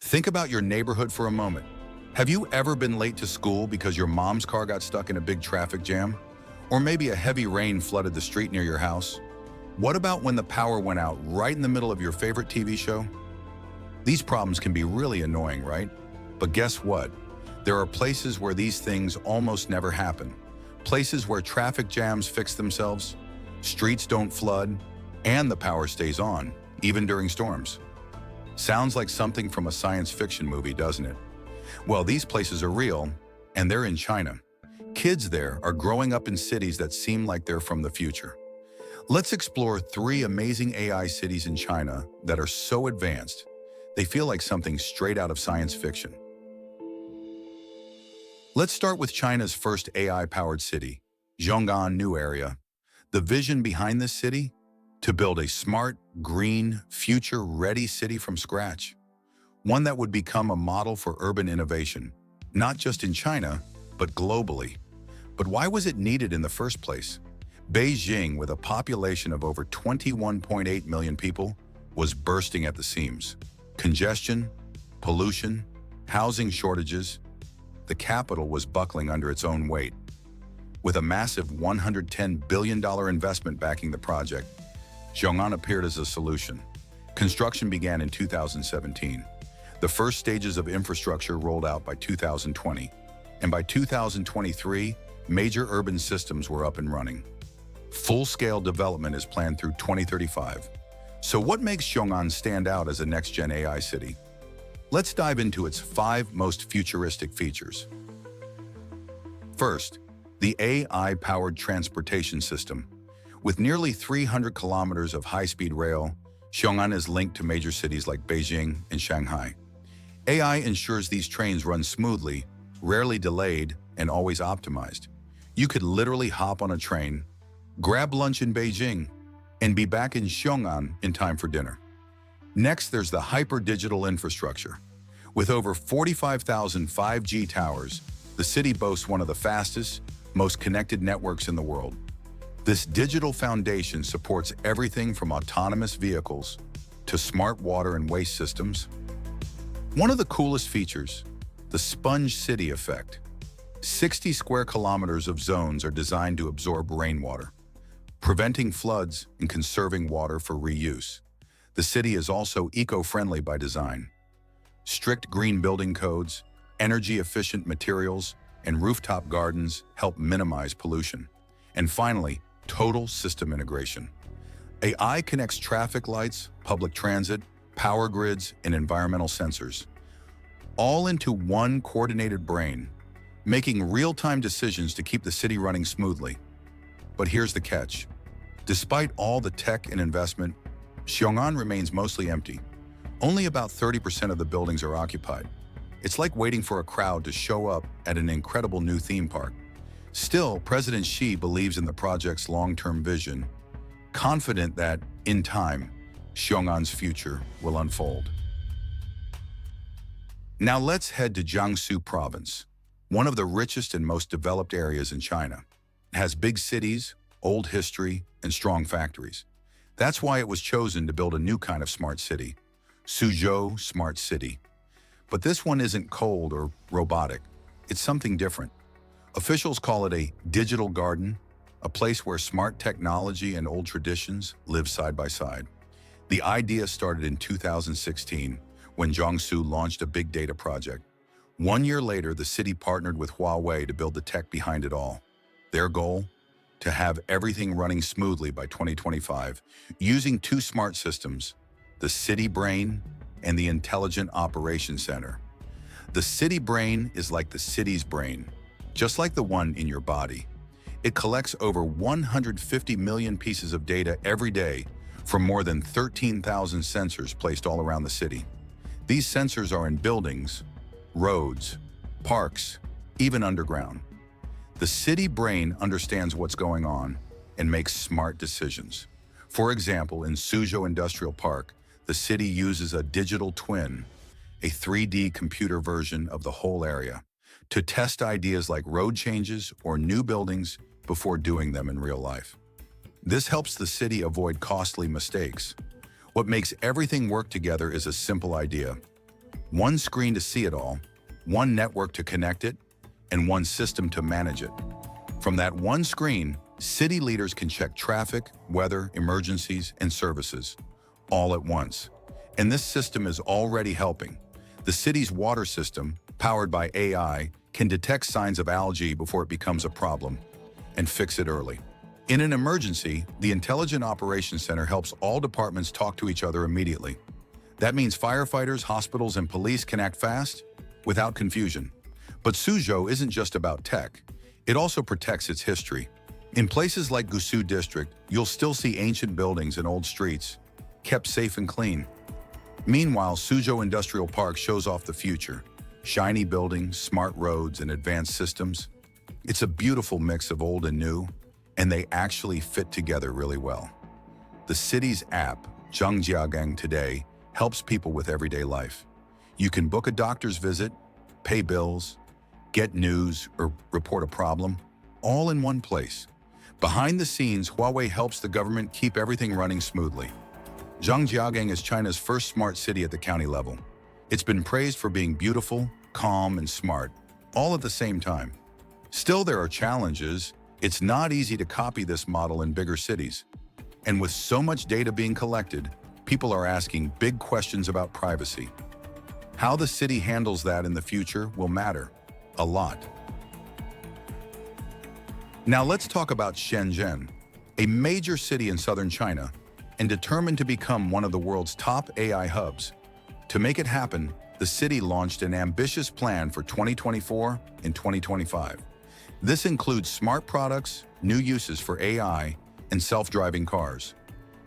Think about your neighborhood for a moment. Have you ever been late to school because your mom's car got stuck in a big traffic jam? Or maybe a heavy rain flooded the street near your house? What about when the power went out right in the middle of your favorite TV show? These problems can be really annoying, right? But guess what? There are places where these things almost never happen. Places where traffic jams fix themselves, streets don't flood, and the power stays on, even during storms. Sounds like something from a science fiction movie, doesn't it? Well, these places are real, and they're in China. Kids there are growing up in cities that seem like they're from the future. Let's explore 3 amazing AI cities in China that are so advanced, they feel like something straight out of science fiction. Let's start with China's first AI-powered city, Zhong'an New Area. The vision behind this city? To build a smart, green, future-ready city from scratch. One that would become a model for urban innovation, not just in China, but globally. But why was it needed in the first place? Beijing, with a population of over 21.8 million people, was bursting at the seams. Congestion, pollution, housing shortages. The capital was buckling under its own weight. With a massive $110 billion investment backing the project, Zhong'an appeared as a solution. Construction began in 2017. The first stages of infrastructure rolled out by 2020, and by 2023, major urban systems were up and running. Full-scale development is planned through 2035. So what makes Zhong'an stand out as a next-gen AI city? Let's dive into its 5 most futuristic features. First, the AI-powered transportation system. With nearly 300 kilometers of high-speed rail, Zhong'an is linked to major cities like Beijing and Shanghai. AI ensures these trains run smoothly, rarely delayed, and always optimized. You could literally hop on a train, grab lunch in Beijing, and be back in Zhong'an in time for dinner. Next, there's the hyper-digital infrastructure. With over 45,000 5G towers, the city boasts one of the fastest, most connected networks in the world. This digital foundation supports everything from autonomous vehicles to smart water and waste systems. One of the coolest features, the sponge city effect. 60 square kilometers of zones are designed to absorb rainwater, preventing floods and conserving water for reuse. The city is also eco-friendly by design. Strict green building codes, energy-efficient materials, and rooftop gardens help minimize pollution. And finally, total system integration. AI connects traffic lights, public transit, power grids, and environmental sensors, all into one coordinated brain, making real-time decisions to keep the city running smoothly. But here's the catch. Despite all the tech and investment, Zhong'an remains mostly empty. Only about 30% of the buildings are occupied. It's like waiting for a crowd to show up at an incredible new theme park. Still, President Xi believes in the project's long-term vision, confident that, in time, Zhong'an's future will unfold. Now let's head to Jiangsu Province, one of the richest and most developed areas in China. It has big cities, old history, and strong factories. That's why it was chosen to build a new kind of smart city, Suzhou Smart City. But this one isn't cold or robotic. It's something different. Officials call it a digital garden, a place where smart technology and old traditions live side by side. The idea started in 2016 when Jiangsu launched a big data project. 1 year later, the city partnered with Huawei to build the tech behind it all. Their goal? To have everything running smoothly by 2025, using 2 smart systems, the City Brain and the Intelligent Operations Center. The City Brain is like the city's brain, just like the one in your body. It collects over 150 million pieces of data every day from more than 13,000 sensors placed all around the city. These sensors are in buildings, roads, parks, even underground. The City Brain understands what's going on and makes smart decisions. For example, in Suzhou Industrial Park, the city uses a digital twin, a 3D computer version of the whole area, to test ideas like road changes or new buildings before doing them in real life. This helps the city avoid costly mistakes. What makes everything work together is a simple idea: One screen to see it all, one network to connect it, and one system to manage it. From that one screen, city leaders can check traffic, weather, emergencies, and services, all at once. And this system is already helping. The city's water system, powered by AI, can detect signs of algae before it becomes a problem and fix it early. In an emergency, the Intelligent Operations Center helps all departments talk to each other immediately. That means firefighters, hospitals, and police can act fast, without confusion. But Suzhou isn't just about tech. It also protects its history. In places like Gusu District, you'll still see ancient buildings and old streets, kept safe and clean. Meanwhile, Suzhou Industrial Park shows off the future. Shiny buildings, smart roads, and advanced systems. It's a beautiful mix of old and new, and they actually fit together really well. The city's app, Zhangjiagang Today, helps people with everyday life. You can book a doctor's visit, pay bills, get news, or report a problem, all in one place. Behind the scenes, Huawei helps the government keep everything running smoothly. Zhangjiagang is China's first smart city at the county level. It's been praised for being beautiful, calm, and smart, all at the same time. Still, there are challenges. It's not easy to copy this model in bigger cities. And with so much data being collected, people are asking big questions about privacy. How the city handles that in the future will matter a lot. Now let's talk about Shenzhen, a major city in southern China and determined to become one of the world's top AI hubs. To make it happen, the city launched an ambitious plan for 2024 and 2025. This includes smart products, new uses for AI, and self-driving cars.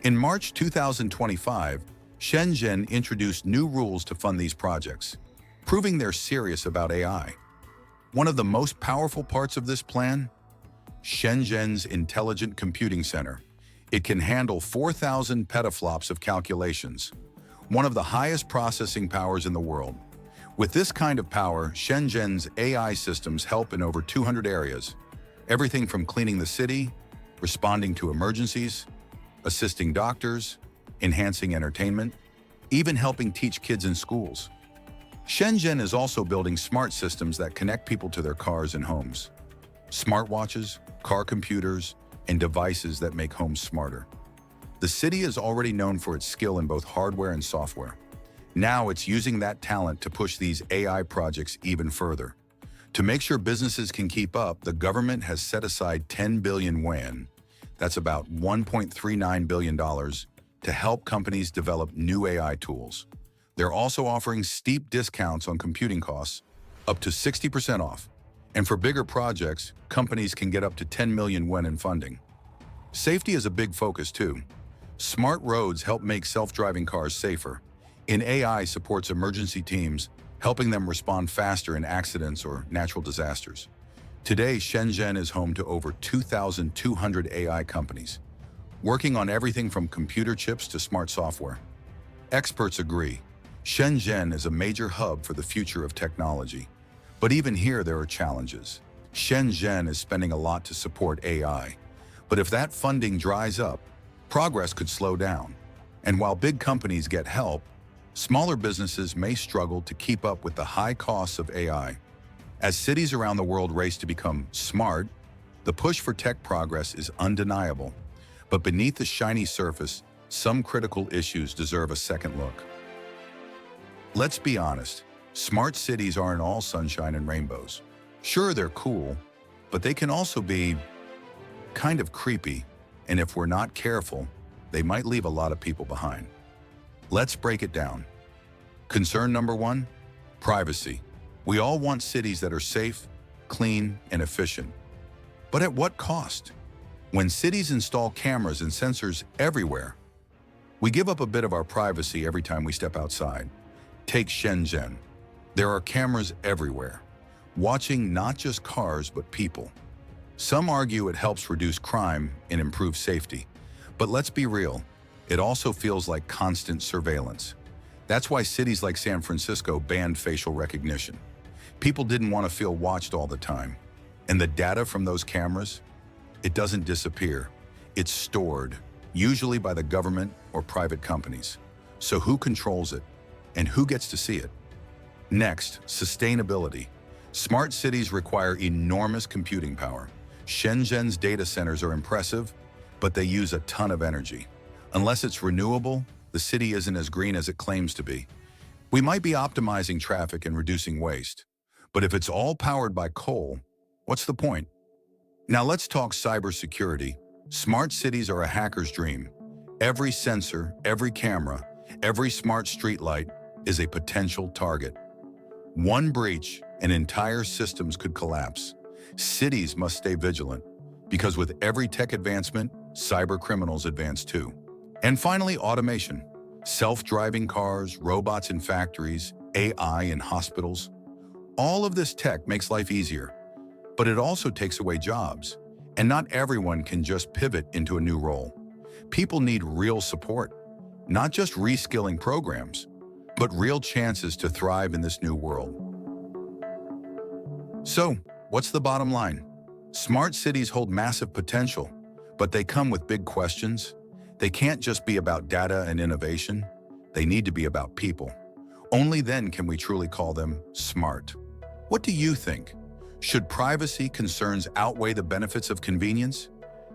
In March 2025, Shenzhen introduced new rules to fund these projects, proving they're serious about AI. One of the most powerful parts of this plan? Shenzhen's Intelligent Computing Center. It can handle 4,000 petaflops of calculations, one of the highest processing powers in the world. With this kind of power, Shenzhen's AI systems help in over 200 areas. Everything from cleaning the city, responding to emergencies, assisting doctors, enhancing entertainment, even helping teach kids in schools. Shenzhen is also building smart systems that connect people to their cars and homes. Smartwatches, car computers, and devices that make homes smarter. The city is already known for its skill in both hardware and software. Now it's using that talent to push these AI projects even further. To make sure businesses can keep up, the government has set aside 10 billion yuan, that's about $1.39 billion, to help companies develop new AI tools. They're also offering steep discounts on computing costs, up to 60% off. And for bigger projects, companies can get up to 10 million yuan in funding. Safety is a big focus too. Smart roads help make self-driving cars safer. And AI supports emergency teams, helping them respond faster in accidents or natural disasters. Today, Shenzhen is home to over 2,200 AI companies, working on everything from computer chips to smart software. Experts agree, Shenzhen is a major hub for the future of technology. But even here, there are challenges. Shenzhen is spending a lot to support AI. But if that funding dries up, progress could slow down. And while big companies get help, smaller businesses may struggle to keep up with the high costs of AI. As cities around the world race to become smart, the push for tech progress is undeniable. But beneath the shiny surface, some critical issues deserve a second look. Let's be honest, smart cities aren't all sunshine and rainbows. Sure, they're cool, but they can also be kind of creepy, and if we're not careful, they might leave a lot of people behind. Let's break it down. Concern number one, privacy. We all want cities that are safe, clean, and efficient. But at what cost? When cities install cameras and sensors everywhere, we give up a bit of our privacy every time we step outside. Take Shenzhen. There are cameras everywhere, watching not just cars but people. Some argue it helps reduce crime and improve safety. But let's be real, it also feels like constant surveillance. That's why cities like San Francisco banned facial recognition. People didn't want to feel watched all the time. And the data from those cameras, it doesn't disappear. It's stored, usually by the government or private companies. So who controls it? And who gets to see it? Next, sustainability. Smart cities require enormous computing power. Shenzhen's data centers are impressive, but they use a ton of energy. Unless it's renewable, the city isn't as green as it claims to be. We might be optimizing traffic and reducing waste, but if it's all powered by coal, what's the point? Now let's talk cybersecurity. Smart cities are a hacker's dream. Every sensor, every camera, every smart streetlight is a potential target. One breach, and entire systems could collapse. Cities must stay vigilant, because with every tech advancement, cyber criminals advance too. And finally, automation. Self-driving cars, robots in factories, AI in hospitals. All of this tech makes life easier, but it also takes away jobs. And not everyone can just pivot into a new role. People need real support, not just reskilling programs, but real chances to thrive in this new world. So, what's the bottom line? Smart cities hold massive potential, but they come with big questions. They can't just be about data and innovation. They need to be about people. Only then can we truly call them smart. What do you think? Should privacy concerns outweigh the benefits of convenience?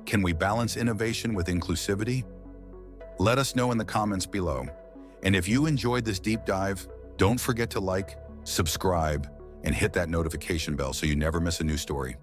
Can we balance innovation with inclusivity? Let us know in the comments below. And if you enjoyed this deep dive, don't forget to like, subscribe, and hit that notification bell so you never miss a new story.